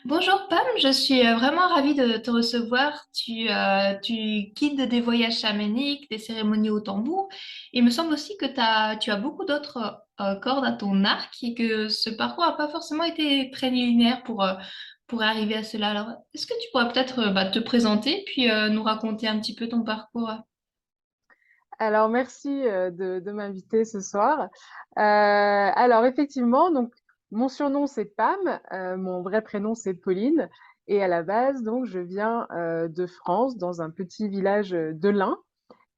Bonjour Pam, je suis vraiment ravie de te recevoir. Tu guides des voyages chamaniques, des cérémonies au tambour. Il me semble aussi que tu as beaucoup d'autres cordes à ton arc et que ce parcours n'a pas forcément été très linéaire pour arriver à cela. Alors, est-ce que tu pourrais peut-être te présenter puis nous raconter un petit peu ton parcours? Alors, merci de m'inviter ce soir. Alors, effectivement, donc, mon surnom, c'est Pam. Mon vrai prénom, c'est Pauline. Et à la base, donc, je viens de France, dans un petit village de l'Ain.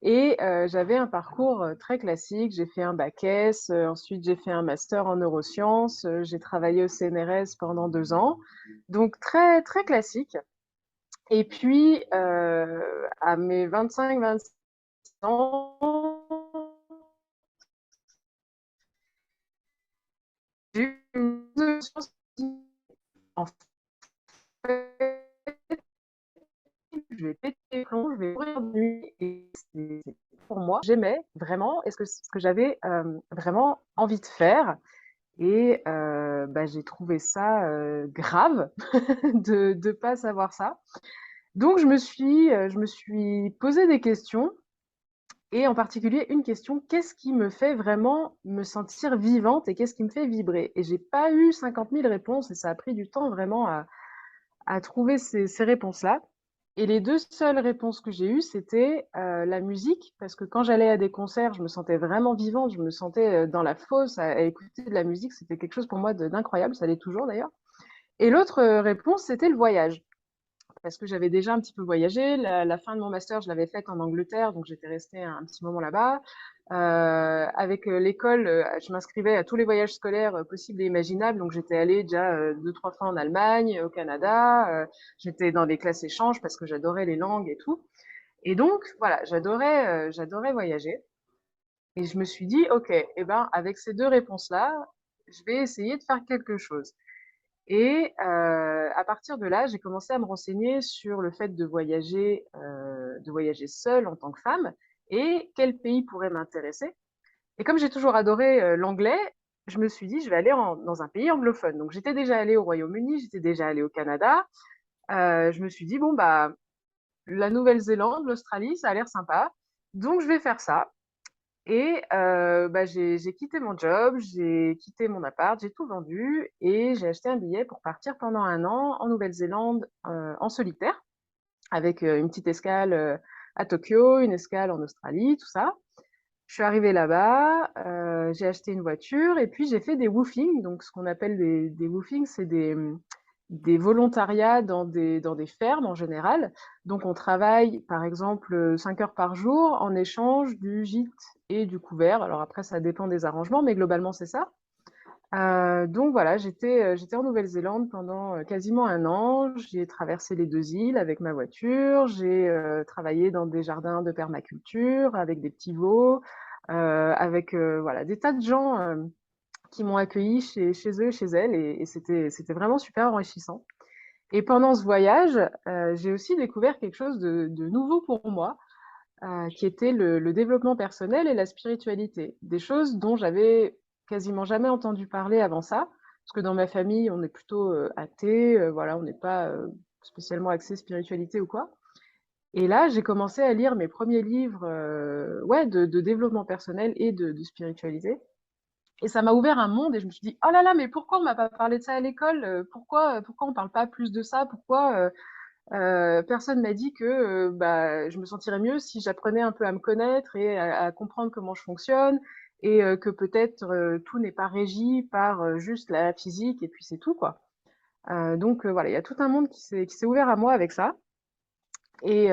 Et j'avais un parcours très classique. J'ai fait un bac S, ensuite j'ai fait un master en neurosciences, j'ai travaillé au CNRS pendant 2 ans. Donc, très, très classique. Et puis, à mes 25-26 ans, j'ai eu une chance qui, en fait, je vais péter les plombs, je vais mourir de nuit. Et c'est pour moi, j'aimais vraiment, est ce que j'avais vraiment envie de faire. Et j'ai trouvé ça grave de ne pas savoir ça. Donc je me suis posé des questions. Et en particulier, une question, qu'est-ce qui me fait vraiment me sentir vivante et qu'est-ce qui me fait vibrer? Et j'ai pas eu 50 000 réponses et ça a pris du temps vraiment à trouver ces réponses-là. Et les deux seules réponses que j'ai eues, c'était la musique, parce que quand j'allais à des concerts, je me sentais vraiment vivante, je me sentais dans la fosse à écouter de la musique, c'était quelque chose pour moi d'incroyable, ça l'est toujours d'ailleurs. Et l'autre réponse, c'était le voyage parce que j'avais déjà un petit peu voyagé. La fin de mon master, je l'avais faite en Angleterre, donc j'étais restée un petit moment là-bas. Avec l'école, je m'inscrivais à tous les voyages scolaires possibles et imaginables. Donc j'étais allée déjà 2, 3 fois en Allemagne, au Canada. J'étais dans des classes échanges parce que j'adorais les langues et tout. Et donc voilà, j'adorais voyager. Et je me suis dit, ok, eh ben avec ces deux réponses-là, je vais essayer de faire quelque chose. Et à partir de là, j'ai commencé à me renseigner sur le fait de voyager seule en tant que femme et quel pays pourrait m'intéresser. Et comme j'ai toujours adoré l'anglais, je me suis dit, je vais aller dans un pays anglophone. Donc j'étais déjà allée au Royaume-Uni, j'étais déjà allée au Canada. Je me suis dit, bon, bah, la Nouvelle-Zélande, l'Australie, ça a l'air sympa. Donc je vais faire ça. Et j'ai quitté mon job, j'ai quitté mon appart, j'ai tout vendu et j'ai acheté un billet pour partir pendant un an en Nouvelle-Zélande en solitaire, avec une petite escale à Tokyo, une escale en Australie, tout ça. Je suis arrivée là-bas, j'ai acheté une voiture et puis j'ai fait des woofings. Donc, ce qu'on appelle des woofings, c'est des volontariats dans des fermes en général. Donc, on travaille, par exemple, 5 heures par jour en échange du gîte et du couvert. Alors après, ça dépend des arrangements, mais globalement, c'est ça. Donc voilà, j'étais en Nouvelle-Zélande pendant quasiment un an. J'ai traversé les deux îles avec ma voiture. J'ai travaillé dans des jardins de permaculture avec des petits veaux, avec voilà des tas de gens qui m'ont accueilli chez eux, chez elles, et c'était vraiment super enrichissant. Et pendant ce voyage, j'ai aussi découvert quelque chose de nouveau pour moi, qui était le développement personnel et la spiritualité. Des choses dont j'avais quasiment jamais entendu parler avant ça, parce que dans ma famille, on est plutôt athée, voilà, on n'est pas spécialement axé spiritualité ou quoi. Et là, j'ai commencé à lire mes premiers livres ouais, de développement personnel et de spiritualité. Et ça m'a ouvert un monde et je me suis dit, oh là là, mais pourquoi on m'a pas parlé de ça à l'école? Pourquoi on parle pas plus de ça? Pourquoi personne m'a dit que je me sentirais mieux si j'apprenais un peu à me connaître et à comprendre comment je fonctionne et que peut-être tout n'est pas régi par juste la physique et puis c'est tout quoi. Donc voilà, il y a tout un monde qui s'est ouvert à moi avec ça. Et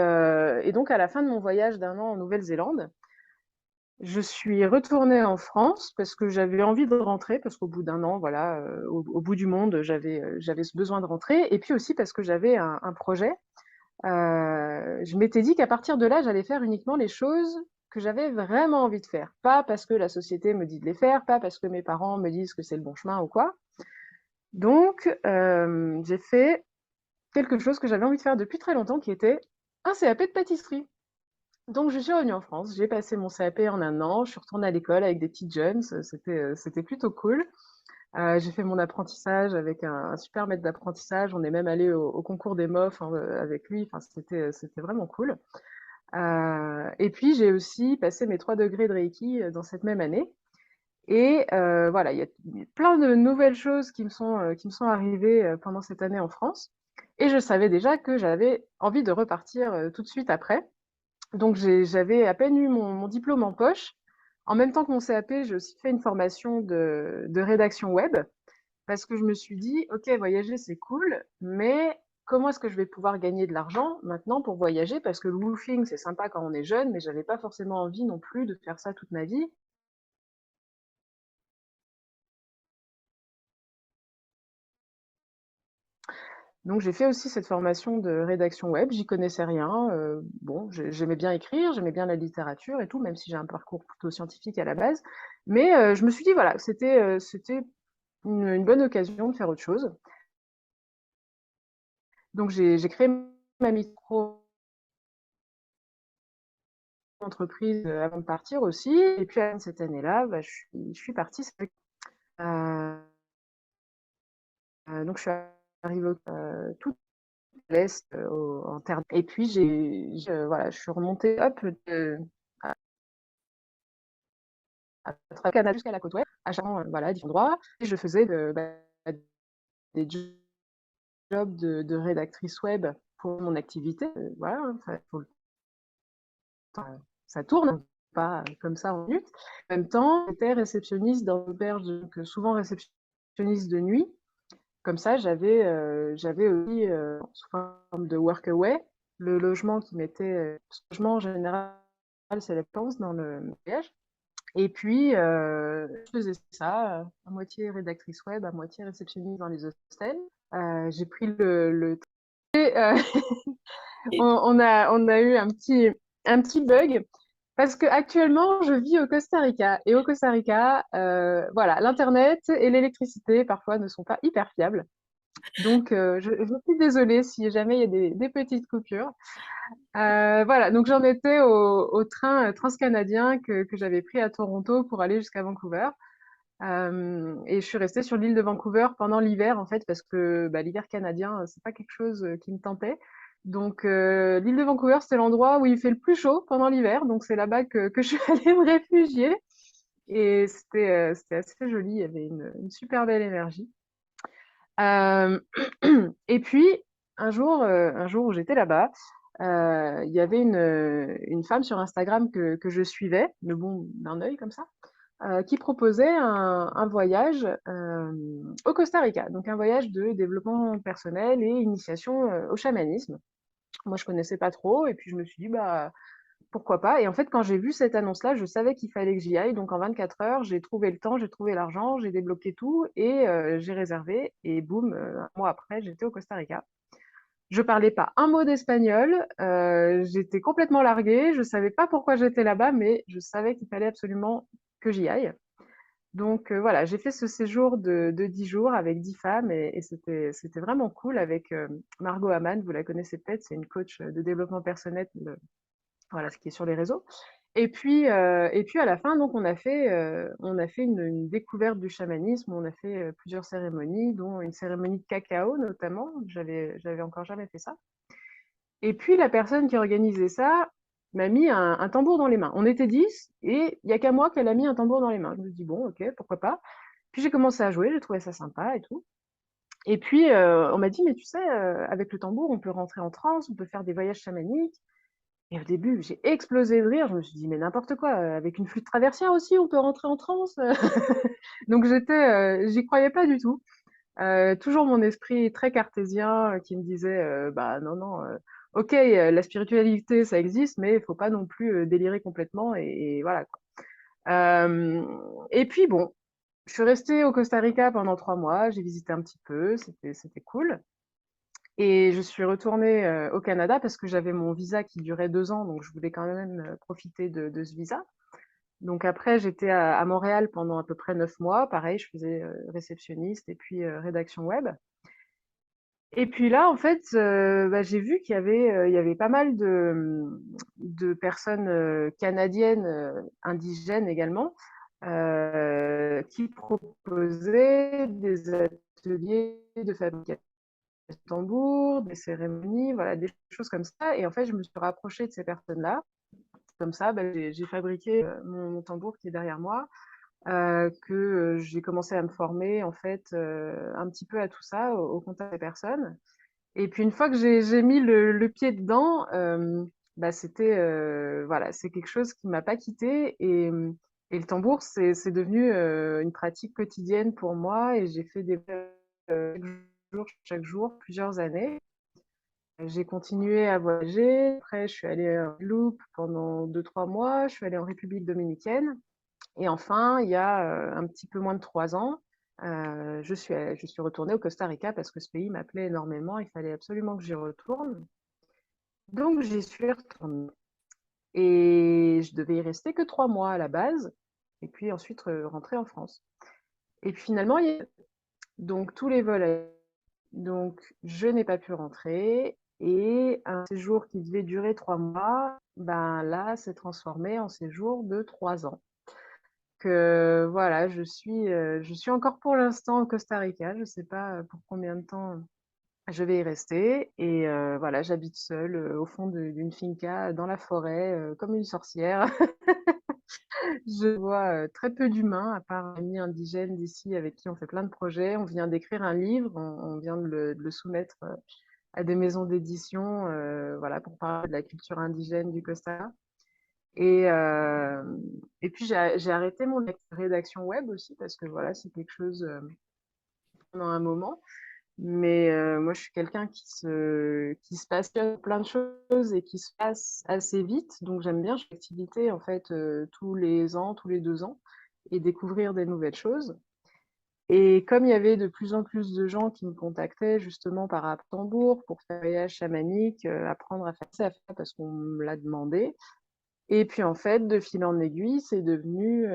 donc à la fin de mon voyage d'un an en Nouvelle-Zélande, je suis retournée en France parce que j'avais envie de rentrer, parce qu'au bout d'un an, voilà, au bout du monde, j'avais ce besoin de rentrer, et puis aussi parce que j'avais un projet. Je m'étais dit qu'à partir de là, j'allais faire uniquement les choses que j'avais vraiment envie de faire. Pas parce que la société me dit de les faire, pas parce que mes parents me disent que c'est le bon chemin ou quoi. Donc, j'ai fait quelque chose que j'avais envie de faire depuis très longtemps, qui était un CAP de pâtisserie. Donc, je suis revenue en France, j'ai passé mon CAP en un an, je suis retournée à l'école avec des petites jeunes, c'était plutôt cool. J'ai fait mon apprentissage avec un super maître d'apprentissage. On est même allé au concours des MOF hein, avec lui. Enfin, c'était vraiment cool. Et puis, j'ai aussi passé mes 3 degrés de Reiki dans cette même année. Et voilà, il y a plein de nouvelles choses qui me sont arrivées pendant cette année en France. Et je savais déjà que j'avais envie de repartir tout de suite après. Donc j'avais à peine eu mon diplôme en poche. En même temps que mon CAP, j'ai aussi fait une formation de rédaction web parce que je me suis dit, ok, voyager c'est cool, mais comment est-ce que je vais pouvoir gagner de l'argent maintenant pour voyager? Parce que le woofing c'est sympa quand on est jeune, mais j'avais pas forcément envie non plus de faire ça toute ma vie. Donc j'ai fait aussi cette formation de rédaction web, j'y connaissais rien. Bon, j'aimais bien écrire, j'aimais bien la littérature et tout, même si j'ai un parcours plutôt scientifique à la base. Mais je me suis dit voilà, c'était une bonne occasion de faire autre chose. Donc j'ai créé ma micro-entreprise avant de partir aussi. Et puis à la fin de cette année-là, bah, je suis partie. Euh, donc je suis arrivée tout à l'est en terre. Et puis voilà, je suis remontée hop à travers le Canada jusqu'à la côte ouest, à chaque voilà, différents endroits. Et je faisais des jobs de rédactrice web pour mon activité. Voilà, hein, ça tourne, pas comme ça en minutes. En même temps, j'étais réceptionniste dans l'auberge, donc souvent réceptionniste de nuit. Comme ça, j'avais aussi, sous forme de workaway, le logement qui m'était, parce que le logement en général, c'est la dépense dans le voyage. Et puis, je faisais ça, à moitié rédactrice web, à moitié réceptionniste dans les hostels. J'ai pris le on a eu un petit bug parce que actuellement je vis au Costa Rica et au Costa Rica, voilà, l'internet et l'électricité parfois ne sont pas hyper fiables. Donc je suis désolée si jamais il y a des petites coupures. Voilà, donc j'en étais au train transcanadien que j'avais pris à Toronto pour aller jusqu'à Vancouver. Et je suis restée sur l'île de Vancouver pendant l'hiver, en fait, parce que bah, l'hiver canadien, c'est pas quelque chose qui me tentait. Donc, l'île de Vancouver, c'est l'endroit où il fait le plus chaud pendant l'hiver. Donc, c'est là-bas que je suis allée me réfugier. Et c'était assez joli. Il y avait une super belle énergie. Euh, et puis, un jour où j'étais là-bas, il y avait une femme sur Instagram que je suivais, mais bon, d'un œil comme ça qui proposait un voyage au Costa Rica, donc un voyage de développement personnel et initiation au chamanisme. Moi, je connaissais pas trop, et puis je me suis dit, bah, pourquoi pas. Et en fait, quand j'ai vu cette annonce-là, je savais qu'il fallait que j'y aille. Donc en 24 heures, j'ai trouvé le temps, j'ai trouvé l'argent, j'ai débloqué tout, et j'ai réservé. Et boum, un mois après, j'étais au Costa Rica. Je parlais pas un mot d'espagnol, j'étais complètement larguée, je savais pas pourquoi j'étais là-bas, mais je savais qu'il fallait absolument que j'y aille. Donc voilà, j'ai fait ce séjour de 10 jours avec 10 femmes et c'était vraiment cool avec Margot Hamann, vous la connaissez peut-être, c'est une coach de développement personnel, voilà, ce qui est sur les réseaux. Et puis à la fin, donc on a fait une découverte du chamanisme, on a fait plusieurs cérémonies, dont une cérémonie de cacao notamment, j'avais encore jamais fait ça. Et puis la personne qui organisait ça m'a mis un tambour dans les mains. On était 10 et il y a qu'à moi qu'elle a mis un tambour dans les mains. Je me dis bon, ok, pourquoi pas. Puis j'ai commencé à jouer, j'ai trouvé ça sympa et tout. Et puis on m'a dit mais tu sais, avec le tambour, on peut rentrer en transe, on peut faire des voyages chamaniques. Et au début, j'ai explosé de rire. Je me suis dit mais n'importe quoi, avec une flûte traversière aussi, on peut rentrer en transe. Donc j'y croyais pas du tout. Toujours mon esprit très cartésien qui me disait bah non non ok la spiritualité ça existe mais il faut pas non plus délirer complètement et voilà quoi. Et puis bon, je suis restée au Costa Rica pendant 3 mois, j'ai visité un petit peu, c'était cool. Et je suis retournée au Canada parce que j'avais mon visa qui durait 2 ans, donc je voulais quand même profiter de ce visa. Donc après, j'étais à Montréal pendant à peu près 9 mois. Pareil, je faisais réceptionniste et puis rédaction web. Et puis là, en fait, bah, j'ai vu il y avait pas mal de personnes canadiennes, indigènes également, qui proposait des ateliers de fabrication de tambours, des cérémonies, voilà, des choses comme ça. Et en fait, je me suis rapprochée de ces personnes-là. Comme ça, bah, j'ai fabriqué mon tambour qui est derrière moi, que j'ai commencé à me former en fait un petit peu à tout ça, au contact des personnes. Et puis une fois que j'ai mis le pied dedans, bah, c'était voilà, c'est quelque chose qui m'a pas quittée et le tambour, c'est devenu une pratique quotidienne pour moi et j'ai fait des chaque jour, plusieurs années. J'ai continué à voyager. Après, je suis allée en Guadeloupe pendant 2, 3 mois. Je suis allée en République dominicaine. Et enfin, il y a un petit peu moins de 3 ans, je suis retournée au Costa Rica parce que ce pays m'appelait énormément. Il fallait absolument que j'y retourne. Donc, j'y suis retournée. Et je devais y rester que 3 mois à la base. Et puis ensuite, rentrer en France. Et puis finalement, donc tous les vols. Donc, je n'ai pas pu rentrer. Et un séjour qui devait durer 3 mois, ben là, s'est transformé en séjour de 3 ans. Que voilà, je suis encore pour l'instant au Costa Rica. Je ne sais pas pour combien de temps je vais y rester. Et voilà, j'habite seule au fond d'une finca dans la forêt, comme une sorcière. Je vois très peu d'humains, à part un ami indigène d'ici avec qui on fait plein de projets. On vient d'écrire un livre, on vient de le soumettre à des maisons d'édition, voilà, pour parler de la culture indigène du Costa Rica. Et, euh, et puis j'ai arrêté mon rédaction web aussi parce que voilà, c'est quelque chose pendant un moment. Mais moi, je suis quelqu'un qui se passionne pour plein de choses et qui se passe assez vite. Donc j'aime bien chaque activité en fait tous les ans, tous les 2 ans et découvrir des nouvelles choses. Et comme il y avait de plus en plus de gens qui me contactaient justement par rapport à Tambour pour faire un voyage chamanique, apprendre à faire ça parce qu'on me l'a demandé, et puis en fait, de fil en aiguille, c'est devenu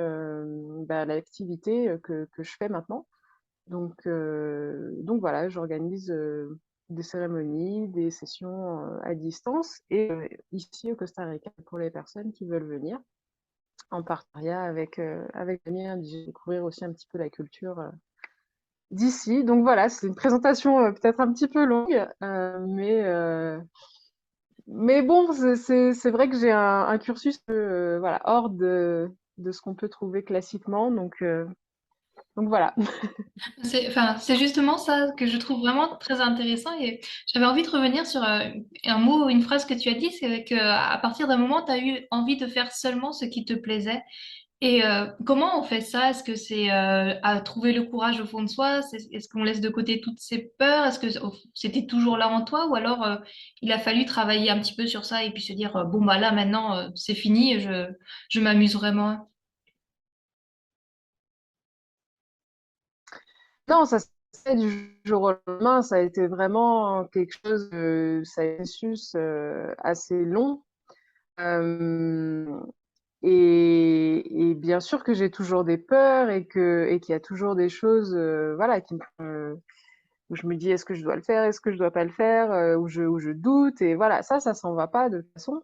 bah, l'activité que je fais maintenant. Donc voilà, j'organise des cérémonies, des sessions à distance et ici au Costa Rica pour les personnes qui veulent venir en partenariat avec les miens, découvrir aussi un petit peu la culture d'ici. Donc voilà, c'est une présentation peut-être un petit peu longue, mais bon, c'est vrai que j'ai un cursus voilà, hors de ce qu'on peut trouver classiquement. Donc voilà. Enfin, c'est justement ça que je trouve vraiment très intéressant et j'avais envie de revenir sur un mot, une phrase que tu as dit, c'est que à partir d'un moment, tu as eu envie de faire seulement ce qui te plaisait. Et comment on fait ça? Est-ce que c'est à trouver le courage au fond de soi? Est-ce qu'on laisse de côté toutes ces peurs? Est-ce que c'était toujours là en toi? Ou alors il a fallu travailler un petit peu sur ça et puis se dire, bon, bah là maintenant, c'est fini, je m'amuse vraiment. Non, ça s'est fait du jour au lendemain. Ça a été vraiment quelque chose, ça a été un processus assez long. Euh, et bien sûr que j'ai toujours des peurs et qu'il y a toujours des choses, voilà, où je me dis est-ce que je dois le faire, est-ce que je dois pas le faire, où je doute. Et voilà, ça s'en va pas de toute façon.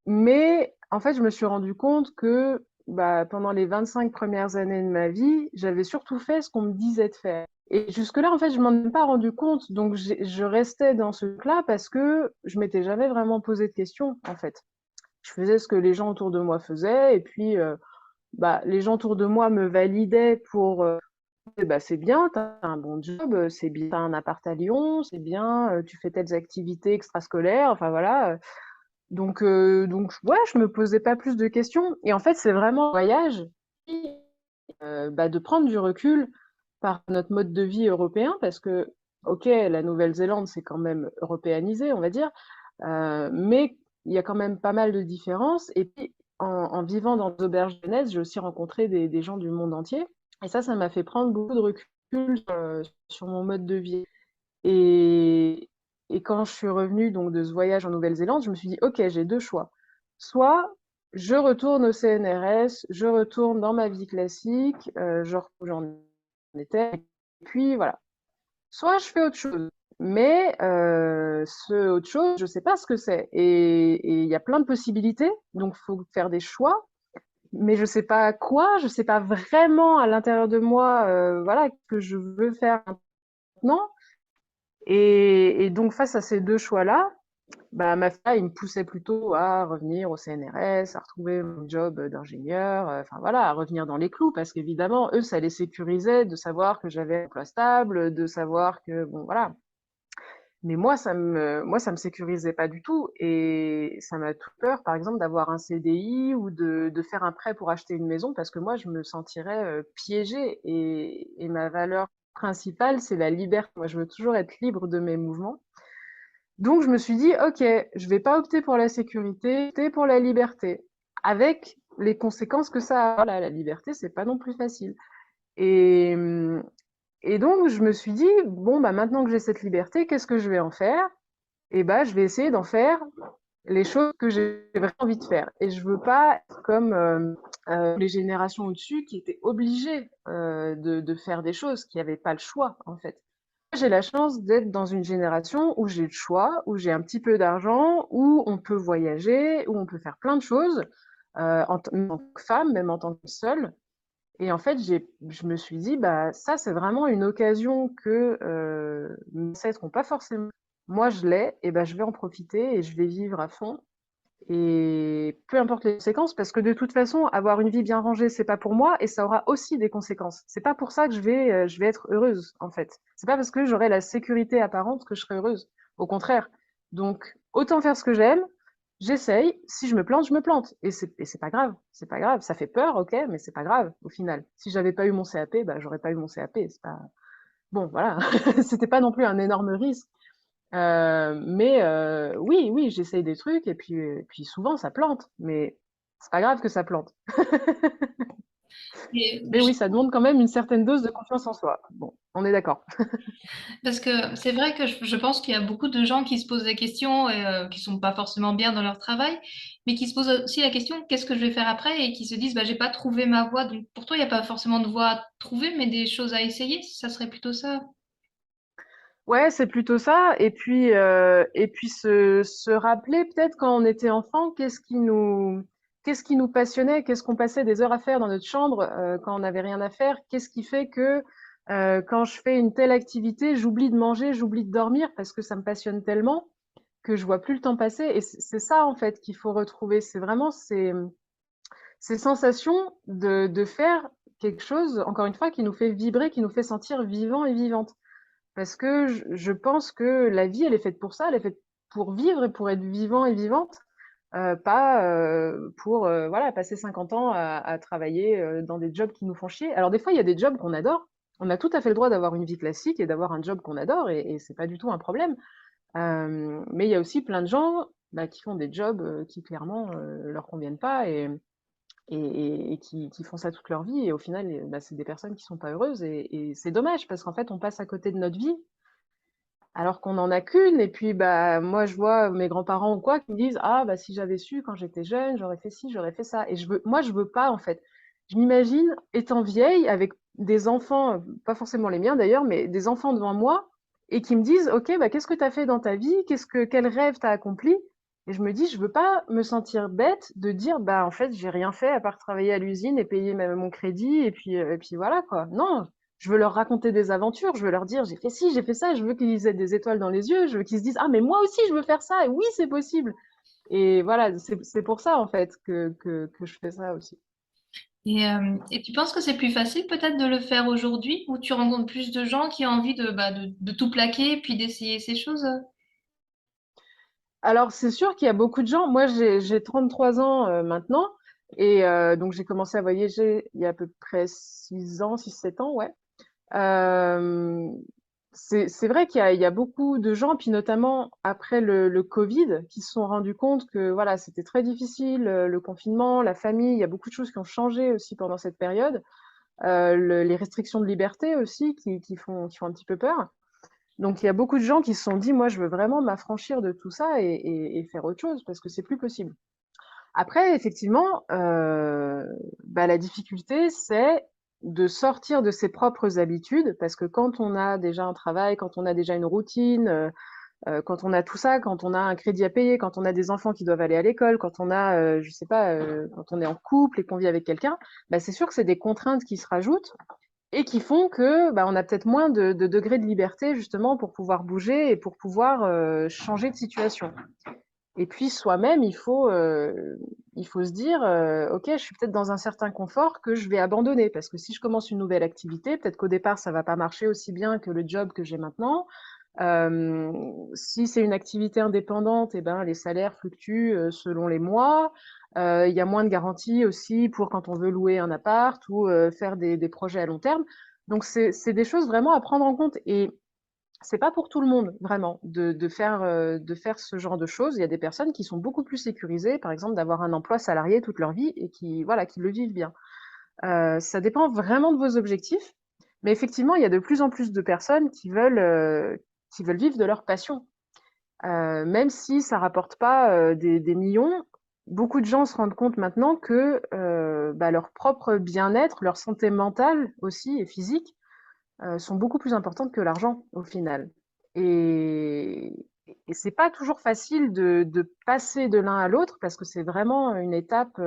Mais en fait, je me suis rendu compte que bah, pendant les 25 premières années de ma vie, j'avais surtout fait ce qu'on me disait de faire. Et jusque-là, en fait, je m'en ai pas rendu compte. Donc, je restais dans ce truc-là parce que je m'étais jamais vraiment posé de questions, en fait. Je faisais ce que les gens autour de moi faisaient. Et puis, bah, les gens autour de moi me validaient pour bah, c'est bien, t'as un bon job, c'est bien, t'as un appart à Lyon, c'est bien, tu fais telles activités extrascolaires. Enfin, voilà. Donc ouais, je me posais pas plus de questions. Et en fait, c'est vraiment un voyage bah, de prendre du recul par notre mode de vie européen, parce que, ok, la Nouvelle-Zélande, c'est quand même européanisé, on va dire, mais il y a quand même pas mal de différences. Et puis, en vivant dans des auberges de jeunesse, j'ai aussi rencontré des gens du monde entier. Et ça m'a fait prendre beaucoup de recul sur mon mode de vie. Et, et quand je suis revenue donc de ce voyage en Nouvelle-Zélande, je me suis dit, OK, j'ai deux choix. Soit je retourne au CNRS, je retourne dans ma vie classique, je reprends où j'en étais, et puis voilà. Soit je fais autre chose. Mais ce autre chose, je sais pas ce que c'est. Et il y a plein de possibilités, donc il faut faire des choix. mais je sais pas quoi, je sais pas vraiment à l'intérieur de moi, voilà, que je veux faire maintenant. Et donc face à ces deux choix-là, bah, ma fille, il me poussait plutôt à revenir au CNRS, à retrouver mon job d'ingénieur, enfin voilà, à revenir dans les clous, parce qu'évidemment, eux, ça les sécurisait de savoir que j'avais un emploi stable, de savoir que, bon, voilà. Mais moi, ça me sécurisait pas du tout, et ça m'a tout peur, par exemple, d'avoir un CDI ou de faire un prêt pour acheter une maison, parce que moi, je me sentirais piégée, et ma valeur principale, c'est la liberté. Moi, je veux toujours être libre de mes mouvements. Donc je me suis dit: «OK, je vais pas opter pour la sécurité, opter pour la liberté», avec les conséquences que ça a. Voilà, la liberté, c'est pas non plus facile. Et et donc je me suis dit: «Bon, bah, maintenant que j'ai cette liberté, qu'est-ce que je vais en faire?» Et bah, je vais essayer d'en faire les choses que j'ai vraiment envie de faire. Et je veux pas être comme, les générations au-dessus qui étaient obligées, de faire des choses, qui avaient pas le choix, en fait. J'ai la chance d'être dans une génération où j'ai le choix, où j'ai un petit peu d'argent, où on peut voyager, où on peut faire plein de choses, même en tant que femme, même en tant que seule. Et en fait, je me suis dit, bah, ça, c'est vraiment une occasion que mes ancêtres n'ont pas forcément. Moi, je l'ai, et ben, je vais en profiter et je vais vivre à fond. Et peu importe les conséquences, parce que de toute façon, avoir une vie bien rangée, c'est pas pour moi, et ça aura aussi des conséquences. C'est pas pour ça que je vais être heureuse, en fait. C'est pas parce que j'aurai la sécurité apparente que je serai heureuse. Au contraire. Donc, autant faire ce que j'aime, j'essaye. Si je me plante, je me plante. Et c'est pas grave. C'est pas grave. Ça fait peur, ok, mais c'est pas grave, au final. Si j'avais pas eu mon CAP, bah, j'aurais pas eu mon CAP. C'est pas, bon, voilà. C'était pas non plus un énorme risque. Mais oui, oui, j'essaye des trucs, et puis souvent ça plante, mais c'est pas grave que ça plante. Et Mais oui, ça demande quand même une certaine dose de confiance en soi. Bon, on est d'accord. parce que c'est vrai que je pense qu'il y a beaucoup de gens qui se posent des questions et qui sont pas forcément bien dans leur travail, mais qui se posent aussi la question qu'est-ce que je vais faire après et qui se disent bah j'ai pas trouvé ma voie. Donc pour toi il n'y a pas forcément de voie à trouver, mais des choses à essayer. Ça serait plutôt ça. Ouais, c'est plutôt ça. Et puis se rappeler peut-être quand on était enfant, qu'est-ce qui nous passionnait, qu'est-ce qu'on passait des heures à faire dans notre chambre quand on n'avait rien à faire, qu'est-ce qui fait que quand je fais une telle activité, j'oublie de manger, j'oublie de dormir parce que ça me passionne tellement que je vois plus le temps passer. Et c'est ça en fait qu'il faut retrouver. C'est vraiment ces sensations de faire quelque chose, encore une fois, qui nous fait vibrer, qui nous fait sentir vivant et vivante. Parce que je pense que la vie, elle est faite pour ça, elle est faite pour vivre et pour être vivant et vivante, pas pour voilà, passer 50 ans à travailler dans des jobs qui nous font chier. Alors des fois, il y a des jobs qu'on adore. On a tout à fait le droit d'avoir une vie classique et d'avoir un job qu'on adore, et c'est pas du tout un problème. Mais il y a aussi plein de gens bah, qui font des jobs qui clairement leur conviennent pas, et qui font ça toute leur vie, et au final, bah, c'est des personnes qui sont pas heureuses, et c'est dommage parce qu'en fait, on passe à côté de notre vie alors qu'on en a qu'une. Et puis, bah, moi, je vois mes grands-parents ou quoi qui me disent, ah, bah, si j'avais su quand j'étais jeune, j'aurais fait ci, j'aurais fait ça. Et moi, je veux pas, en fait. Je m'imagine étant vieille avec des enfants, pas forcément les miens d'ailleurs, mais des enfants devant moi, et qui me disent, OK, bah, qu'est-ce que tu as fait dans ta vie? Quel rêve t'as accompli? Et je me dis, je veux pas me sentir bête de dire, bah, en fait, j'ai rien fait à part travailler à l'usine et payer mon crédit, et puis voilà, quoi. Non, je veux leur raconter des aventures, je veux leur dire j'ai fait ci, j'ai fait ça, je veux qu'ils aient des étoiles dans les yeux, je veux qu'ils se disent ah mais moi aussi je veux faire ça, et oui c'est possible. Et voilà, c'est pour ça en fait que je fais ça aussi. Et tu penses que c'est plus facile peut-être de le faire aujourd'hui où tu rencontres plus de gens qui ont envie de tout plaquer et puis d'essayer ces choses? Alors c'est sûr qu'il y a beaucoup de gens, moi j'ai 33 ans maintenant, et donc j'ai commencé à voyager il y a à peu près 6 ans, 6 7 ans, ouais. Euh, c'est vrai il y a beaucoup de gens, puis notamment après le Covid, qui se sont rendus compte que voilà, c'était très difficile, le confinement, la famille, il y a beaucoup de choses qui ont changé aussi pendant cette période. Les restrictions de liberté aussi qui font un petit peu peur. Donc il y a beaucoup de gens qui se sont dit, moi je veux vraiment m'affranchir de tout ça, et faire autre chose parce que c'est plus possible. Après, effectivement, bah, la difficulté, c'est de sortir de ses propres habitudes, parce que quand on a déjà un travail, quand on a déjà une routine, Quand on a tout ça, quand on a un crédit à payer, quand on a des enfants qui doivent aller à l'école, quand on a, je sais pas, quand on est en couple et qu'on vit avec quelqu'un, bah, c'est sûr que c'est des contraintes qui se rajoutent et qui font que, bah, on a peut-être moins de degré de liberté justement pour pouvoir bouger et pour pouvoir changer de situation. Et puis soi-même, il faut se dire, ok, je suis peut-être dans un certain confort que je vais abandonner parce que si je commence une nouvelle activité, peut-être qu'au départ ça va pas marcher aussi bien que le job que j'ai maintenant. Si c'est une activité indépendante, eh ben, les salaires fluctuent selon les mois. Il y a moins de garanties aussi pour quand on veut louer un appart ou faire des projets à long terme. Donc, c'est des choses vraiment à prendre en compte. Et c'est pas pour tout le monde, vraiment, de faire ce genre de choses. Il y a des personnes qui sont beaucoup plus sécurisées, par exemple, d'avoir un emploi salarié toute leur vie et qui, voilà, qui le vivent bien. Ça dépend vraiment de vos objectifs. Mais effectivement, il y a de plus en plus de personnes qui veulent vivre de leur passion. Même si ça rapporte pas des millions, beaucoup de gens se rendent compte maintenant que bah, leur propre bien-être, leur santé mentale aussi et physique sont beaucoup plus importantes que l'argent au final. Et, et c'est pas toujours facile de passer de l'un à l'autre parce que c'est vraiment une étape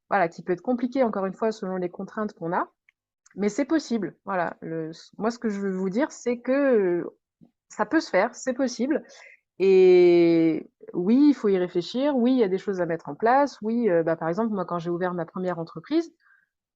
voilà, qui peut être compliquée encore une fois selon les contraintes qu'on a. Mais c'est possible. Voilà. Moi, ce que je veux vous dire, c'est que ça peut se faire, c'est possible. Et oui, il faut y réfléchir. Oui, il y a des choses à mettre en place. Oui, bah, par exemple, moi, quand j'ai ouvert ma première entreprise,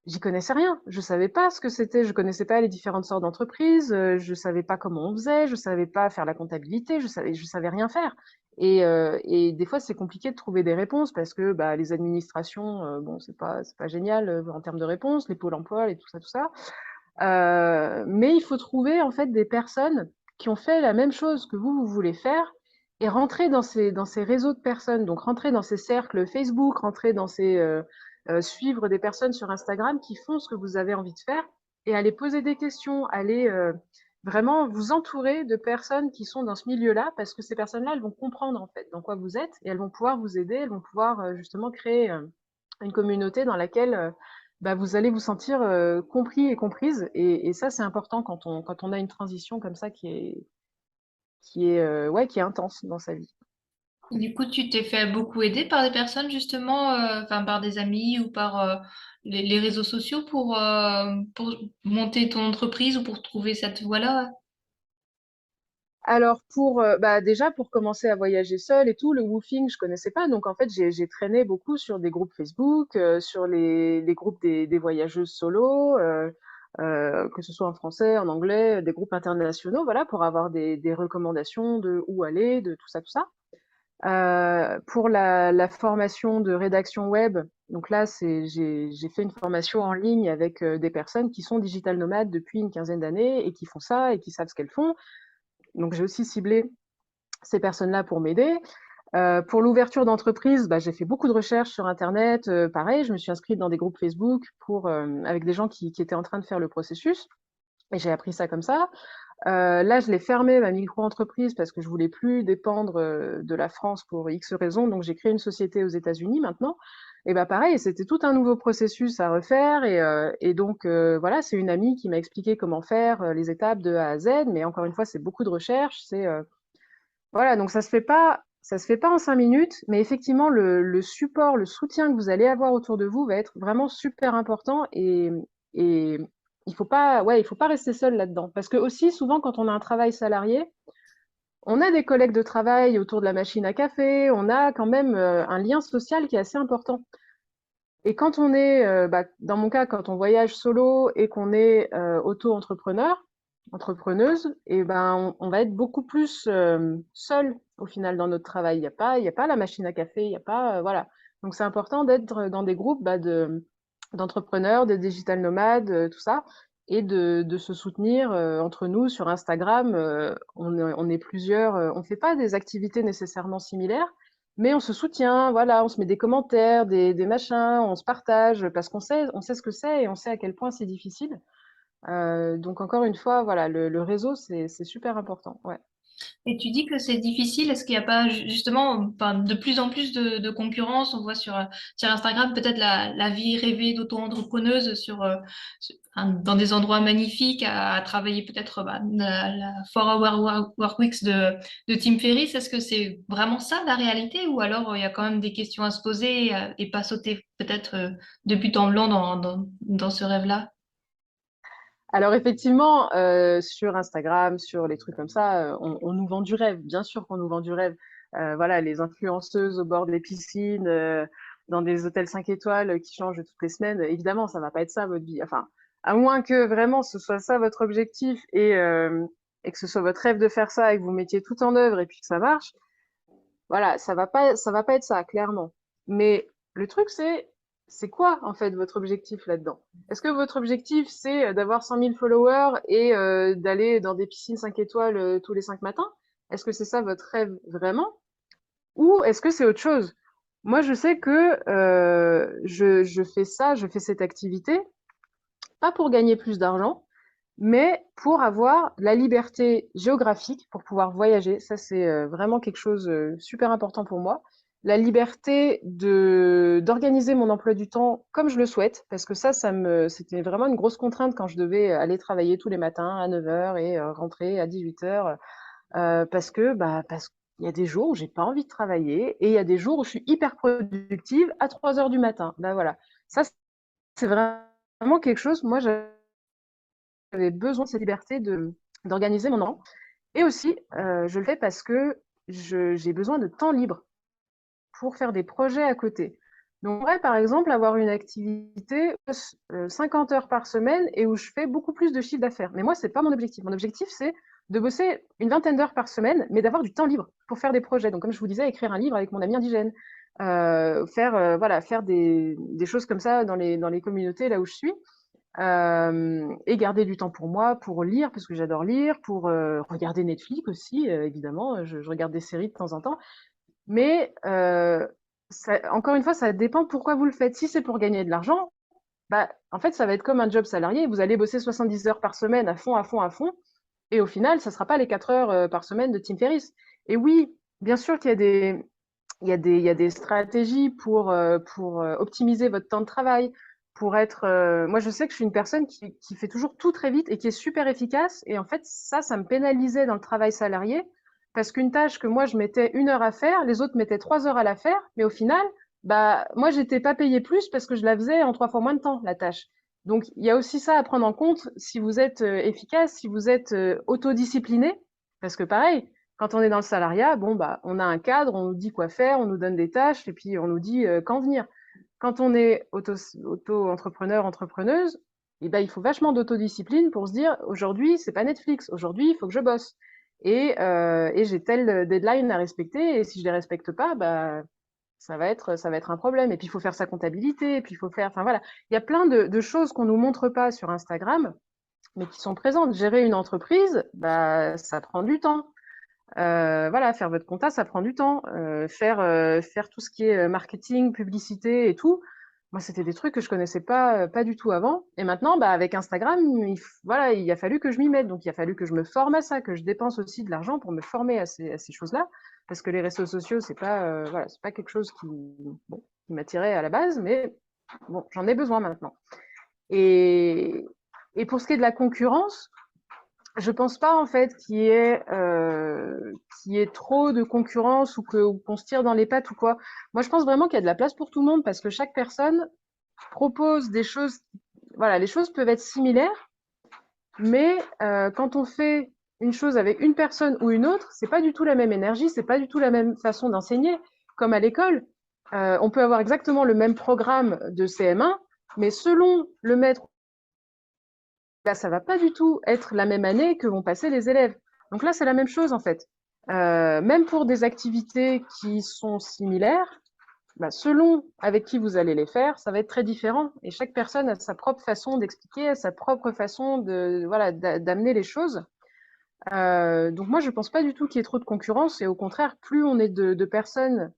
j'y connaissais rien. Je savais pas ce que c'était. Je connaissais pas les différentes sortes d'entreprises. Je savais pas comment on faisait. Je savais pas faire la comptabilité. Je savais rien faire. Et des fois, c'est compliqué de trouver des réponses parce que bah, les administrations, bon, c'est pas génial en termes de réponses, les pôles emploi, et tout ça, tout ça. Mais il faut trouver en fait des personnes qui ont fait la même chose que vous voulez faire et rentrer dans ces réseaux de personnes. Donc rentrer dans ces cercles Facebook, rentrer dans ces suivre des personnes sur Instagram qui font ce que vous avez envie de faire et aller poser des questions, aller vraiment vous entourer de personnes qui sont dans ce milieu-là parce que ces personnes-là, elles vont comprendre en fait dans quoi vous êtes et elles vont pouvoir vous aider, elles vont pouvoir justement créer une communauté dans laquelle bah, vous allez vous sentir compris et comprise. Et ça, c'est important quand on a une transition comme ça ouais, qui est intense dans sa vie. Du coup, tu t'es fait beaucoup aider par des personnes justement, enfin par des amis ou par les réseaux sociaux pour monter ton entreprise ou pour trouver cette voie-là. Alors pour bah déjà pour commencer à voyager seule et tout, le woofing je connaissais pas, donc en fait j'ai traîné beaucoup sur des groupes Facebook, sur les groupes des voyageuses solo, que ce soit en français, en anglais, des groupes internationaux, voilà, pour avoir des recommandations de où aller, de tout ça, tout ça. Pour la formation de rédaction web, donc là, j'ai fait une formation en ligne avec des personnes qui sont digital nomades depuis une quinzaine d'années et qui font ça et qui savent ce qu'elles font. Donc j'ai aussi ciblé ces personnes-là pour m'aider. Pour l'ouverture d'entreprise, bah, j'ai fait beaucoup de recherches sur Internet. Pareil, je me suis inscrite dans des groupes Facebook avec des gens qui étaient en train de faire le processus. Et j'ai appris ça comme ça. Là, je l'ai fermé, ma micro-entreprise, parce que je voulais plus dépendre de la France pour X raisons. Donc, j'ai créé une société aux États-Unis maintenant. Et bah pareil, c'était tout un nouveau processus à refaire. Et donc, voilà, c'est une amie qui m'a expliqué comment faire les étapes de A à Z. Mais encore une fois, c'est beaucoup de recherche. Voilà, donc ça se fait pas en 5 minutes. Mais effectivement, le support, le soutien que vous allez avoir autour de vous va être vraiment super important. Et il faut pas rester seul là-dedans. Parce que aussi, souvent, quand on a un travail salarié, on a des collègues de travail autour de la machine à café, on a quand même un lien social qui est assez important. Et quand on est, bah, dans mon cas, quand on voyage solo et qu'on est auto-entrepreneur, entrepreneuse, et ben on va être beaucoup plus seul au final dans notre travail. Il y a pas la machine à café, il y a pas, voilà. Donc c'est important d'être dans des groupes bah, d'entrepreneurs, de digital nomades, tout ça, et de se soutenir entre nous sur Instagram. On est plusieurs, on fait pas des activités nécessairement similaires, mais on se soutient, voilà, on se met des commentaires, des machins, on se partage parce on sait ce que c'est et on sait à quel point c'est difficile. Donc encore une fois, voilà, le réseau, c'est super important. Ouais. Et tu dis que c'est difficile. Est-ce qu'il n'y a pas justement enfin, de plus en plus de concurrence? On voit sur Instagram peut-être la vie rêvée d'auto-entrepreneuse enfin, dans des endroits magnifiques à travailler peut-être bah, la 4 Hour Work Weeks de Tim Ferriss. Est-ce que c'est vraiment ça la réalité ou alors il y a quand même des questions à se poser et pas sauter peut-être de but en blanc dans ce rêve-là? Alors effectivement, sur Instagram, sur les trucs comme ça, on nous vend du rêve. Bien sûr qu'on nous vend du rêve. Voilà, les influenceuses au bord des piscines, dans des hôtels 5 étoiles qui changent toutes les semaines. Évidemment, ça va pas être ça votre vie. Enfin, à moins que vraiment ce soit ça votre objectif et que ce soit votre rêve de faire ça et que vous mettiez tout en œuvre et puis que ça marche. Voilà, ça va pas être ça, clairement. Mais le truc, c'est quoi, en fait, votre objectif là-dedans? Est-ce que votre objectif, c'est d'avoir 100 000 followers et d'aller dans des piscines 5 étoiles tous les 5 matins? Est-ce que c'est ça votre rêve vraiment? Ou est-ce que c'est autre chose? Moi, je sais que je fais ça, je fais cette activité, pas pour gagner plus d'argent, mais pour avoir la liberté géographique, pour pouvoir voyager. Ça, c'est vraiment quelque chose super important pour moi. La liberté d'organiser mon emploi du temps comme je le souhaite, parce que c'était vraiment une grosse contrainte quand je devais aller travailler tous les matins à 9 heures et rentrer à 18 heures, parce qu'il y a des jours où j'ai pas envie de travailler et il y a des jours où je suis hyper productive à 3 heures du matin. Ben voilà. Ça, c'est vraiment quelque chose. Moi, j'avais besoin de cette liberté d'organiser mon an. Et aussi, je le fais parce que j'ai besoin de temps libre pour faire des projets à côté. Donc, j'aimerais par exemple avoir une activité 50 heures par semaine et où je fais beaucoup plus de chiffre d'affaires. Mais moi, c'est pas mon objectif. Mon objectif, c'est de bosser une vingtaine d'heures par semaine, mais d'avoir du temps libre pour faire des projets. Donc, comme je vous disais, écrire un livre avec mon ami indigène, faire des choses comme ça dans les communautés là où je suis. Et garder du temps pour moi, pour lire, parce que j'adore lire, pour regarder Netflix aussi, évidemment, je regarde des séries de temps en temps. Mais encore une fois, ça dépend pourquoi vous le faites. Si c'est pour gagner de l'argent, bah, en fait, ça va être comme un job salarié. Vous allez bosser 70 heures par semaine à fond, à fond, à fond. Et au final, ça sera pas les 4 heures par semaine de Tim Ferriss. Et oui, bien sûr qu'il y a il y a des stratégies pour optimiser votre temps de travail, pour être. Moi, je sais que je suis une personne qui fait toujours tout très vite et qui est super efficace. Et en fait, ça me pénalisait dans le travail salarié parce qu'une tâche que moi je mettais 1 heure à faire, les autres mettaient 3 heures à la faire. Mais au final, bah moi, j'étais pas payée plus parce que je la faisais en 3 fois moins de temps la tâche. Donc, il y a aussi ça à prendre en compte si vous êtes efficace, si vous êtes autodiscipliné, parce que pareil, quand on est dans le salariat, bon, bah, on a un cadre, on nous dit quoi faire, on nous donne des tâches et puis on nous dit quand venir. Quand on est auto-entrepreneur, entrepreneuse, eh ben, il faut vachement d'autodiscipline pour se dire aujourd'hui, c'est pas Netflix, aujourd'hui, il faut que je bosse. Et j'ai tel deadline à respecter et si je les respecte pas, bah, ça va être un problème. Et puis il faut faire sa comptabilité, et puis il faut faire, enfin voilà, il y a plein de choses qu'on nous montre pas sur Instagram, mais qui sont présentes. Gérer une entreprise, bah, ça prend du temps. Voilà, faire votre compta, ça prend du temps. Faire tout ce qui est marketing, publicité et tout. Moi, c'était des trucs que je connaissais pas du tout avant. Et maintenant, bah, avec Instagram, voilà, il a fallu que je m'y mette. Donc, il a fallu que je me forme à ça, que je dépense aussi de l'argent pour me former à ces choses-là. Parce que les réseaux sociaux, voilà, c'est pas quelque chose bon, qui m'attirait à la base, mais bon, j'en ai besoin maintenant. Et, et pour ce qui est de la concurrence, je pense pas en fait qu'il y ait trop de concurrence ou qu'on se tire dans les pattes ou quoi. Moi, je pense vraiment qu'il y a de la place pour tout le monde parce que chaque personne propose des choses. Voilà, les choses peuvent être similaires, mais quand on fait une chose avec une personne ou une autre, c'est pas du tout la même énergie, c'est pas du tout la même façon d'enseigner. Comme à l'école, on peut avoir exactement le même programme de CM1, mais selon le maître là, ça va pas du tout être la même année que vont passer les élèves. Donc là, c'est la même chose en fait. Même pour des activités qui sont similaires, bah, selon avec qui vous allez les faire, ça va être très différent. Et chaque personne a sa propre façon d'expliquer, sa propre façon voilà, d'amener les choses. Donc moi, je pense pas du tout qu'il y ait trop de concurrence. Et au contraire, plus on est de personnes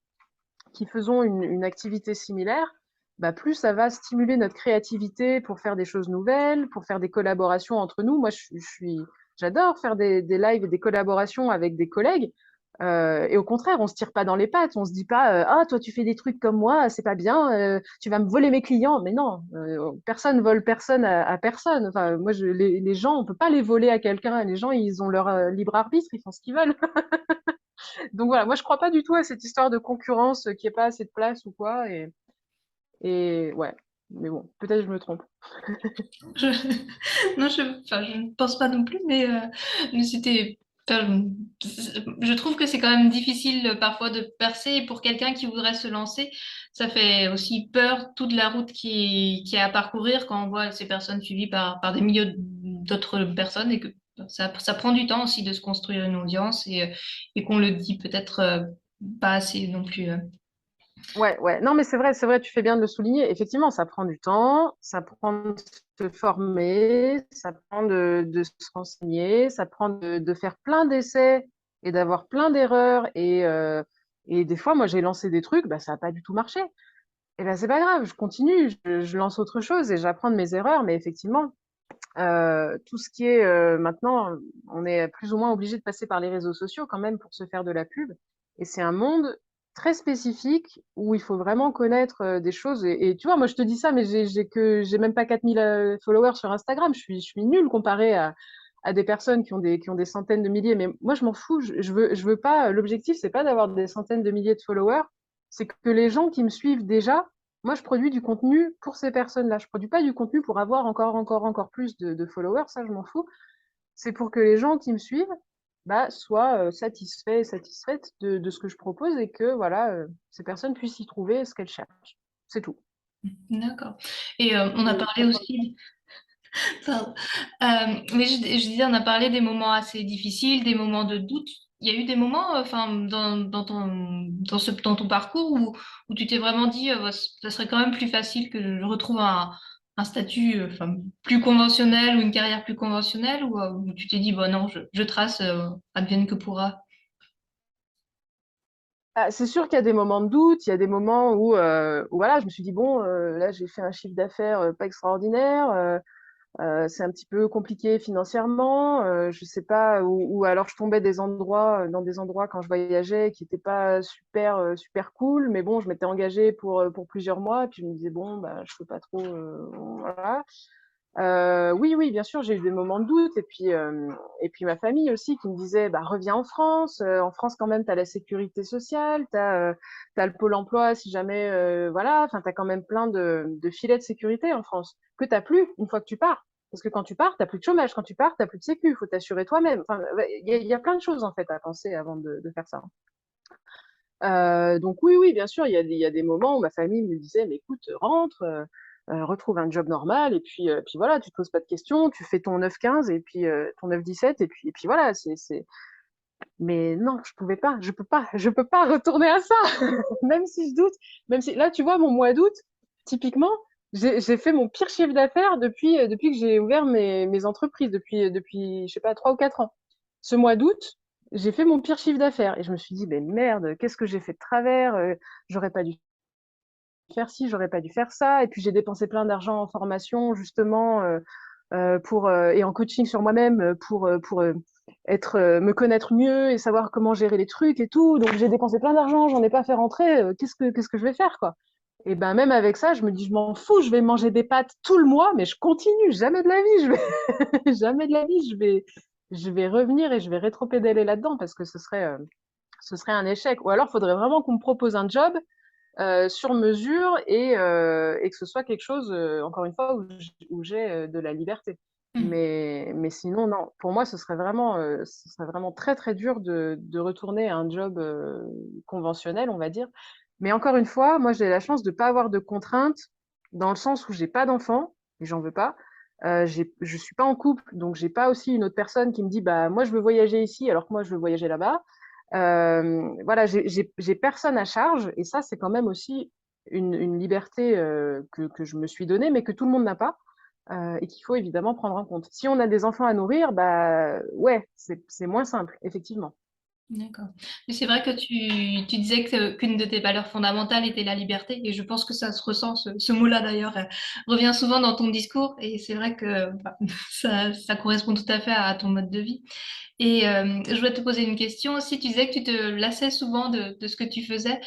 qui faisons une activité similaire, bah, plus ça va stimuler notre créativité pour faire des choses nouvelles, pour faire des collaborations entre nous. Moi, J'adore faire des lives et des collaborations avec des collègues. Et au contraire, on se tire pas dans les pattes. On se dit pas, ah, toi, tu fais des trucs comme moi, c'est pas bien, tu vas me voler mes clients. Mais non, personne vole personne à personne. Enfin, moi, les gens, on peut pas les voler à quelqu'un. Les gens, ils ont leur libre arbitre, ils font ce qu'ils veulent. Donc voilà, moi, je crois pas du tout à cette histoire de concurrence, qu'il n'y ait pas assez de place ou quoi. Et ouais, mais bon, peut-être je me trompe. Je... Non, enfin, je ne pense pas non plus, mais c'était. Enfin, je trouve que c'est quand même difficile parfois de percer. Et pour quelqu'un qui voudrait se lancer, ça fait aussi peur toute la route qui est à parcourir quand on voit ces personnes suivies par des milliers d'autres personnes et que ça prend du temps aussi de se construire une audience et qu'on le dit peut-être pas assez non plus. Ouais, ouais. Non, mais c'est vrai, tu fais bien de le souligner. Effectivement, ça prend du temps, ça prend de se former, ça prend de se renseigner, ça prend de faire plein d'essais et d'avoir plein d'erreurs. Et des fois, moi, j'ai lancé des trucs, bah, ça n'a pas du tout marché. Et ben, c'est pas grave, je continue, je lance autre chose et j'apprends de mes erreurs. Mais effectivement, tout ce qui est maintenant, on est plus ou moins obligé de passer par les réseaux sociaux quand même pour se faire de la pub. Et c'est un monde très spécifique où il faut vraiment connaître des choses. Et tu vois, moi je te dis ça, mais j'ai même pas 4000 followers sur Instagram. Je suis nulle comparée à des personnes qui ont des centaines de milliers. Mais moi je m'en fous. Je veux pas. L'objectif c'est pas d'avoir des centaines de milliers de followers. C'est que les gens qui me suivent déjà moi, je produis du contenu pour ces personnes-là. Je produis pas du contenu pour avoir encore plus de followers. Ça, je m'en fous. C'est pour que les gens qui me suivent, bah, soient satisfaits et satisfaites de ce que je propose et que, voilà, ces personnes puissent y trouver ce qu'elles cherchent. C'est tout. D'accord. Et on a Et parlé pas besoin aussi. Pardon. Mais je disais, on a parlé des moments assez difficiles, des moments de doute. Il y a eu des moments, enfin, dans ton parcours où tu t'es vraiment dit, ouais, ça serait quand même plus facile que je retrouve un statut, enfin, plus conventionnel ou une carrière plus conventionnelle, où tu t'es dit, bon, non, je trace, advienne que pourra. ah, c'est sûr qu'il y a des moments de doute, il y a des moments où voilà, je me suis dit, bon, là, j'ai fait un chiffre d'affaires pas extraordinaire. C'est un petit peu compliqué financièrement, je sais pas, ou alors je tombais dans des endroits quand je voyageais qui étaient pas super cool, mais bon, je m'étais engagée pour plusieurs mois, et puis je me disais bon, bah, je peux pas trop, voilà. Oui, oui, bien sûr, j'ai eu des moments de doute, et puis ma famille aussi qui me disait bah reviens en France quand même, t'as la sécurité sociale, t'as le pôle emploi si jamais, voilà, enfin t'as quand même plein de filets de sécurité en France que t'as plus une fois que tu pars. Parce que quand tu pars, t'as plus de chômage. Quand tu pars, t'as plus de sécu. Il faut t'assurer toi-même. Enfin, ouais, il y a plein de choses en fait à penser avant de faire ça. Donc oui, oui, bien sûr, il y a des moments où ma famille me disait, mais écoute, rentre, retrouve un job normal, puis voilà, tu te poses pas de questions, tu fais ton 9-15 et puis ton 9-17 et puis voilà, c'est. Mais non, je peux pas retourner à ça, même si je doute, même si là, tu vois, mon mois d'août, typiquement, j'ai fait mon pire chiffre d'affaires depuis que j'ai ouvert mes entreprises, depuis, je sais pas, 3 ou 4 ans. Ce mois d'août, j'ai fait mon pire chiffre d'affaires et je me suis dit, mais merde, qu'est-ce que j'ai fait de travers? J'aurais pas dû faire ci, j'aurais pas dû faire ça. Et puis j'ai dépensé plein d'argent en formation, justement, et en coaching sur moi-même me connaître mieux et savoir comment gérer les trucs et tout. Donc j'ai dépensé plein d'argent, j'en ai pas fait rentrer. Qu'est-ce que je vais faire, quoi? Et ben même avec ça, je me dis, je m'en fous, je vais manger des pâtes tout le mois, mais je continue, jamais de la vie, jamais de la vie, je vais revenir et je vais rétropédaler là-dedans parce que ce serait un échec. Ou alors, il faudrait vraiment qu'on me propose un job sur mesure et que ce soit quelque chose, encore une fois, où j'ai de la liberté. Mais sinon, non. Pour moi, ce serait vraiment très, très dur de retourner à un job conventionnel, on va dire. Mais encore une fois, moi, j'ai la chance de ne pas avoir de contraintes dans le sens où j'ai pas d'enfant, et j'en veux pas. Je suis pas en couple, donc j'ai pas aussi une autre personne qui me dit, bah, moi, je veux voyager ici, alors que moi, je veux voyager là-bas. Voilà, j'ai personne à charge et ça, c'est quand même aussi une liberté que je me suis donnée, mais que tout le monde n'a pas et qu'il faut évidemment prendre en compte. Si on a des enfants à nourrir, bah ouais, c'est moins simple, effectivement. D'accord. Mais c'est vrai que tu disais qu'une de tes valeurs fondamentales était la liberté, et je pense que ça se ressent, ce mot-là d'ailleurs, revient souvent dans ton discours, et c'est vrai que bah, ça correspond tout à fait à ton mode de vie. Et je voulais te poser une question aussi. Tu disais que tu te lassais souvent de ce que tu faisais.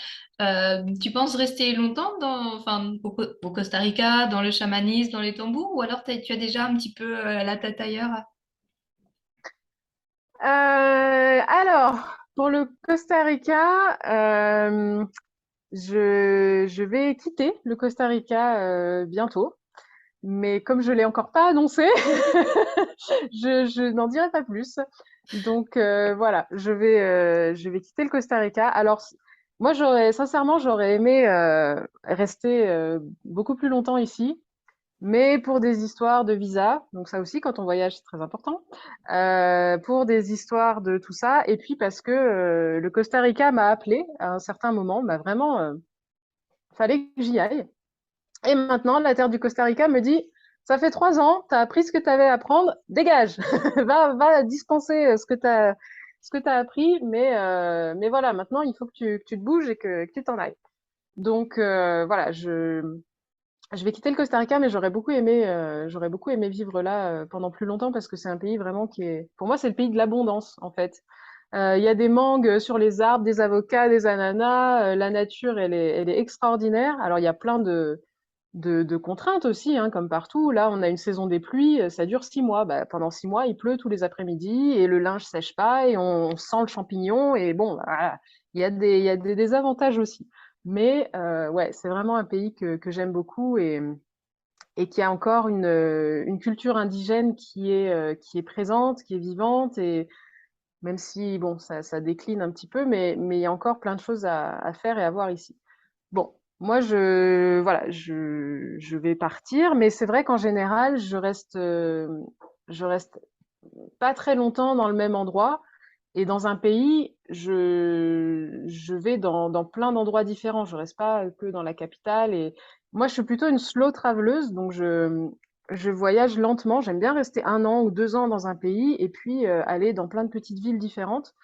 Tu penses rester longtemps enfin, au Costa Rica, dans le chamanisme, dans les tambours, ou alors tu as déjà un petit peu la tête ailleurs? Alors, pour le Costa Rica, je vais quitter le Costa Rica bientôt, mais comme je l'ai encore pas annoncé, je n'en dirai pas plus. Donc voilà, je vais quitter le Costa Rica. Alors moi sincèrement j'aurais aimé rester beaucoup plus longtemps ici, mais pour des histoires de visa, donc ça aussi quand on voyage c'est très important, pour des histoires de tout ça, et puis parce que le Costa Rica m'a appelé à un certain moment, m'a vraiment fallait que j'y aille. Et maintenant, la terre du Costa Rica me dit, ça fait 3 ans, tu as appris ce que tu avais à apprendre, dégage, va dispenser ce que t'as appris, mais voilà, maintenant il faut que tu te bouges et que tu t'en ailles. Donc voilà, je vais quitter le Costa Rica, mais j'aurais beaucoup aimé vivre là pendant plus longtemps parce que c'est un pays vraiment qui est, pour moi, c'est le pays de l'abondance en fait. Il y a des mangues sur les arbres, des avocats, des ananas. La nature, elle est extraordinaire. Alors il y a plein de contraintes aussi, hein, comme partout. Là, on a une saison des pluies, ça dure 6 mois. Bah, pendant 6 mois, il pleut tous les après-midi et le linge sèche pas et on sent le champignon. Et bon, bah, voilà, il y a des désavantages aussi. Mais ouais, c'est vraiment un pays que j'aime beaucoup et qui a encore une culture indigène qui est présente, qui est vivante. Et même si, bon, ça décline un petit peu, mais il y a encore plein de choses à faire et à voir ici. Bon, moi, voilà, je vais partir, mais c'est vrai qu'en général, je reste pas très longtemps dans le même endroit. Et dans un pays, je vais dans plein d'endroits différents. Je reste pas que dans la capitale. Et moi, je suis plutôt une slow traveleuse, donc je voyage lentement. J'aime bien rester 1 an ou 2 ans dans un pays et puis aller dans plein de petites villes différentes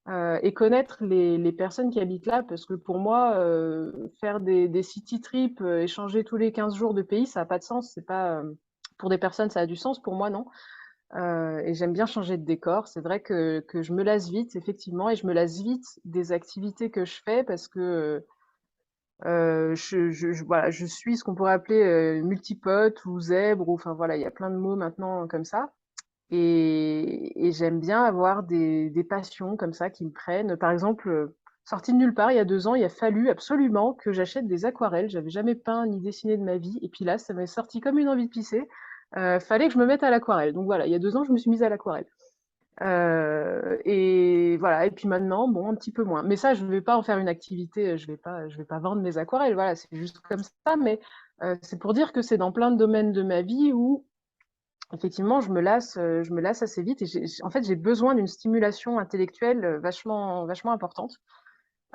et connaître les personnes qui habitent là, parce que pour moi, faire des city trips, échanger tous les 15 jours de pays, ça n'a pas de sens. C'est pas, pour des personnes, ça a du sens, pour moi, non. Et j'aime bien changer de décor. C'est vrai que je me lasse vite, effectivement, et je me lasse vite des activités que je fais parce que voilà, je suis ce qu'on pourrait appeler multipote ou zèbre, ou enfin voilà, il y a plein de mots maintenant comme ça. Et j'aime bien avoir des passions comme ça qui me prennent. Par exemple, sortie de nulle part, il y a 2 ans, il a fallu absolument que j'achète des aquarelles. J'avais jamais peint ni dessiné de ma vie. Et puis là, ça m'est sorti comme une envie de pisser. Fallait que je me mette à l'aquarelle. Donc voilà, il y a 2 ans, je me suis mise à l'aquarelle. Et voilà. Et puis maintenant, bon, un petit peu moins. Mais ça, je vais pas en faire une activité. Je vais pas vendre mes aquarelles. Voilà, c'est juste comme ça. Mais c'est pour dire que c'est dans plein de domaines de ma vie où effectivement, je me lasse assez vite et en fait, j'ai besoin d'une stimulation intellectuelle vachement importante.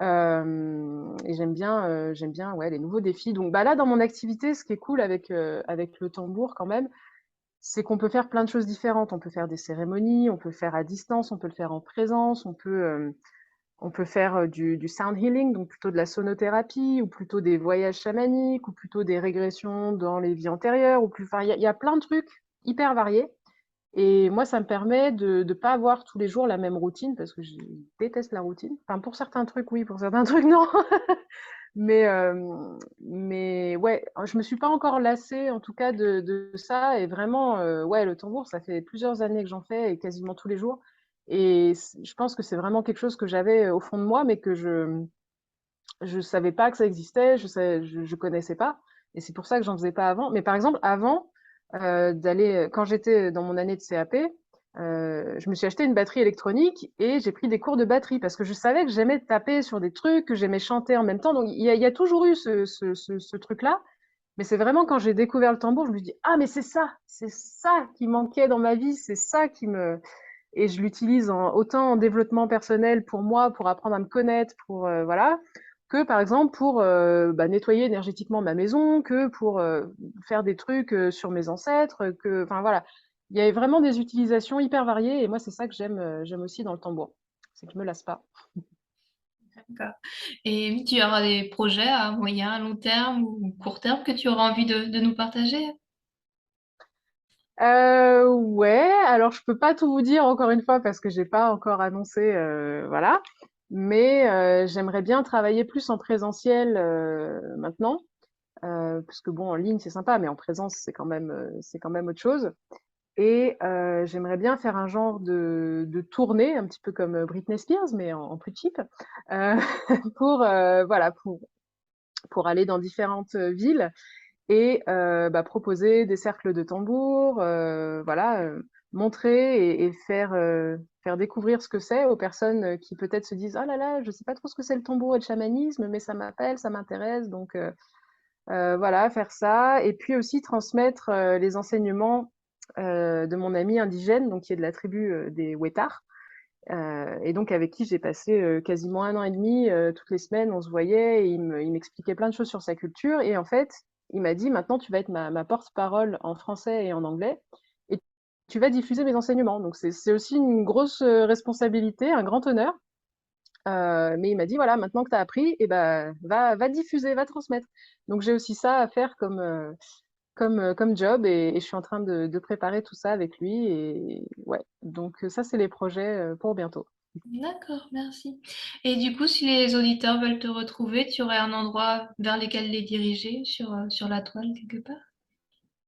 Et j'aime bien ouais, les nouveaux défis. Donc bah là, dans mon activité, ce qui est cool avec le tambour quand même, c'est qu'on peut faire plein de choses différentes. On peut faire des cérémonies, on peut le faire à distance, on peut le faire en présence, on peut faire du sound healing, donc plutôt de la sonothérapie, ou plutôt des voyages chamaniques, ou plutôt des régressions dans les vies antérieures, ou plus, enfin, il y a plein de trucs hyper variés. Et moi, ça me permet de ne pas avoir tous les jours la même routine, parce que je déteste la routine. Enfin, pour certains trucs, oui, pour certains trucs, non. Mais, ouais, je me suis pas encore lassée, en tout cas, de ça. Et vraiment, ouais, le tambour, ça fait plusieurs années que j'en fais, et quasiment tous les jours. Et je pense que c'est vraiment quelque chose que j'avais au fond de moi, mais que je savais pas que ça existait, je connaissais pas. Et c'est pour ça que j'en faisais pas avant. Mais par exemple, avant quand j'étais dans mon année de CAP, je me suis acheté une batterie électronique et j'ai pris des cours de batterie parce que je savais que j'aimais taper sur des trucs, que j'aimais chanter en même temps. Donc il y a toujours eu ce truc-là. Mais c'est vraiment quand j'ai découvert le tambour, je me dis, ah, mais c'est ça qui manquait dans ma vie, c'est ça qui me. Et je l'utilise autant en développement personnel pour moi, pour apprendre à me connaître, pour voilà, que par exemple pour bah, nettoyer énergétiquement ma maison, que pour faire des trucs sur mes ancêtres, enfin voilà, il y avait vraiment des utilisations hyper variées et moi c'est ça que j'aime aussi dans le tambour. c'est que je me lasse pas. D'accord. Et tu auras des projets à moyen, long terme ou court terme que tu auras envie de nous partager? Ouais, alors je peux pas tout vous dire encore une fois parce que j'ai pas encore annoncé, voilà. Mais j'aimerais bien travailler plus en présentiel maintenant, parce que bon, en ligne c'est sympa, mais en présence c'est quand même autre chose. Et j'aimerais bien faire un genre de tournée, un petit peu comme Britney Spears, mais en plus cheap, euh, pour voilà pour aller dans différentes villes et bah, proposer des cercles de tambour, voilà, montrer et faire découvrir ce que c'est aux personnes qui peut-être se disent: «Oh là là, je sais pas trop ce que c'est le tambour et le chamanisme, mais ça m'appelle, ça m'intéresse», donc voilà, faire ça et puis aussi transmettre les enseignements de mon ami indigène, donc qui est de la tribu des Wetar, et donc avec qui j'ai passé quasiment 1 an et demi, toutes les semaines, on se voyait et il m'expliquait plein de choses sur sa culture. Et en fait, il m'a dit, maintenant, tu vas être ma porte-parole en français et en anglais, et tu vas diffuser mes enseignements. Donc c'est aussi une grosse responsabilité, un grand honneur. Mais il m'a dit, voilà, maintenant que tu as appris, et ben, va diffuser, va transmettre. Donc j'ai aussi ça à faire comme job et je suis en train de préparer tout ça avec lui. Et ouais, donc ça, c'est les projets pour bientôt. D'accord, merci. Et du coup, si les auditeurs veulent te retrouver, tu aurais un endroit vers lequel les diriger sur la toile quelque part?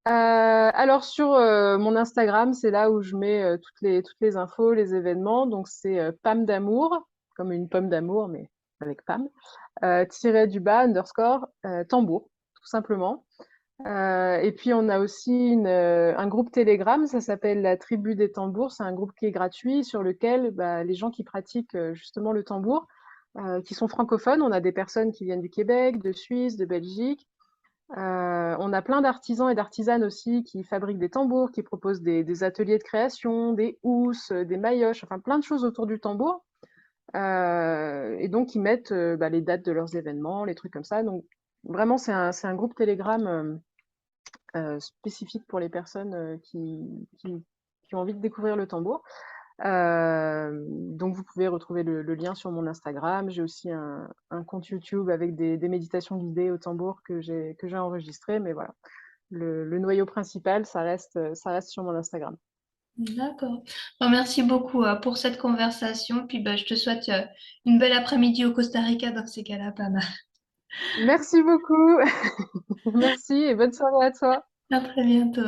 Alors sur mon Instagram, c'est là où je mets toutes les infos, les événements. Donc c'est Pam d'amour, comme une pomme d'amour, mais avec Pam, tiré du bas, underscore, tambour, tout simplement. Et puis on a aussi un groupe Telegram, ça s'appelle la Tribu des Tambours. C'est un groupe qui est gratuit sur lequel bah, les gens qui pratiquent justement le tambour, qui sont francophones, on a des personnes qui viennent du Québec, de Suisse, de Belgique. On a plein d'artisans et d'artisanes aussi qui fabriquent des tambours, qui proposent des ateliers de création, des housses, des maillotches, enfin plein de choses autour du tambour. Et donc ils mettent bah, les dates de leurs événements, les trucs comme ça. Donc vraiment c'est un groupe Telegram spécifique pour les personnes qui ont envie de découvrir le tambour. Donc vous pouvez retrouver le lien sur mon Instagram. J'ai aussi un compte YouTube avec des méditations guidées au tambour que j'ai enregistré. Mais voilà, le noyau principal, ça reste sur mon Instagram. D'accord. Bon, merci beaucoup pour cette conversation. Puis bah, je te souhaite une belle après-midi au Costa Rica dans ces cas-là, pas mal. Merci beaucoup. Merci et bonne soirée à toi. À très bientôt.